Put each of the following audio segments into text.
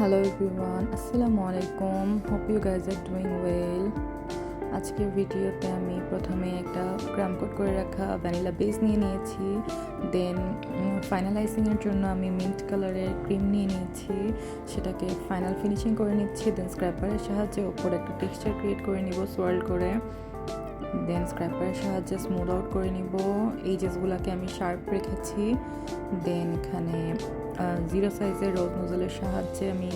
Hello everyone, আসসালামু আলাইকুম। Hope you guys are doing well. আজকের ভিডিওতে আমি প্রথমে একটা ক্রাম কোট করে রাখা ভ্যানিলা বেস নিয়ে নিয়েছি। দেন ফাইনালাইজিংয়ের জন্য আমি মিন্ট কালারের ক্রিম নিয়ে নিয়েছি, সেটাকে ফাইনাল ফিনিশিং করে নিচ্ছি। দেন স্ক্র্যাপারের সাহায্যে ওপরে একটা টেক্সচার ক্রিয়েট করে নিব সোয়ার্ল করে। দেন স্ক্র্যাপারের সাহায্যে স্মুথ আউট করে নিব। এজেসগুলোকে আমি শার্প রেখেছি। দেন এখানে 0 সাইজের রোজ নোজেলের সাহায্যে আমি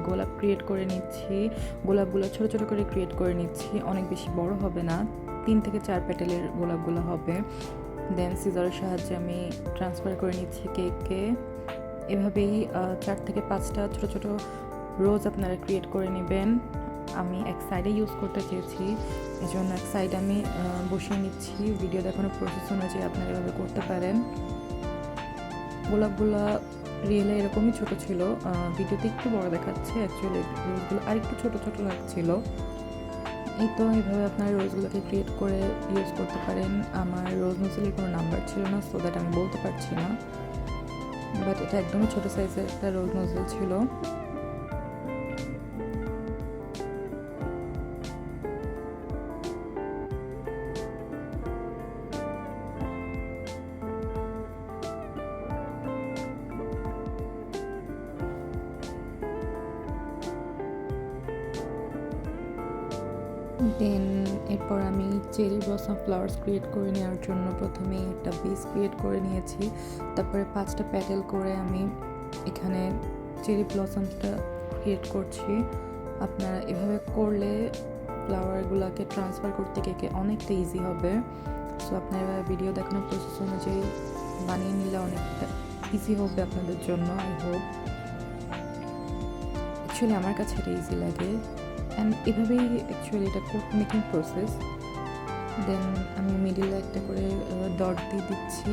গোলাপ ক্রিয়েট করে নিচ্ছি। গোলাপগুলো ছোটো ছোটো করে ক্রিয়েট করে নিচ্ছি, অনেক বেশি বড় হবে না, 3 থেকে 4 পেটেলের গোলাপগুলো হবে। দেন সিজারের সাহায্যে আমি ট্রান্সফার করে নিচ্ছি কেককে। এভাবেই 4 থেকে 5টা ছোটো ছোটো রোজ আপনারা ক্রিয়েট করে নেবেন। আমি এক সাইডে ইউজ করতে চেয়েছি, এই জন্য এক সাইড আমি বসিয়ে নিচ্ছি। ভিডিও দেখানোর প্রসেস অনুযায়ী আপনারা এভাবে করতে পারেন। গোলাপগুলো রিয়েলে এরকমই ছোট ছিল, ভিডিওতে একটু বড় দেখাচ্ছে, অ্যাকচুয়ালি রোজগুলো আর একটু ছোটো ছোটো লাগছিল। এই তো এইভাবে আপনার রোজগুলোকে ক্রিয়েট করে ইউজ করতে পারেন। আমার রোজ নোজেলের কোনো নাম্বার ছিল না, সো দ্যাট আমি বলতে পারছি না, বাট এটা একদমই ছোটো সাইজের একটা রোজ নোজেল ছিল। দেন এরপর আমি চেরি ব্লসম ফ্লাওয়ার্স ক্রিয়েট করে নেওয়ার জন্য প্রথমে একটা বেস ক্রিয়েট করে নিয়েছি। তারপরে 5টা প্যাটেল করে আমি এখানে চেরি ব্লসমটা ক্রিয়েট করছি। আপনারা এভাবে করলে ফ্লাওয়ারগুলোকে ট্রান্সফার করতে কেকে অনেকটা ইজি হবে। সো আপনারা ভিডিও দেখানোর প্রসেস অনুযায়ী বানিয়ে নিলে অনেকটা ইজি হবে আপনাদের জন্য। আই হোপ, অ্যাকচুয়ালি আমার কাছে এটা ইজি লাগে। অ্যান্ড এভাবেই অ্যাকচুয়ালি এটা কোট মেকিং প্রসেস। দেন আমি মিডিলে একটা করে ডট দিয়ে দিচ্ছি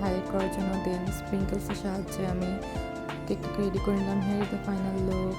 হাইলাইট করার জন্য। দেন স্প্রিঙ্কলসের সাহায্যে আমি কেকটাকে রেডি করে নিলাম। Hair is the final look.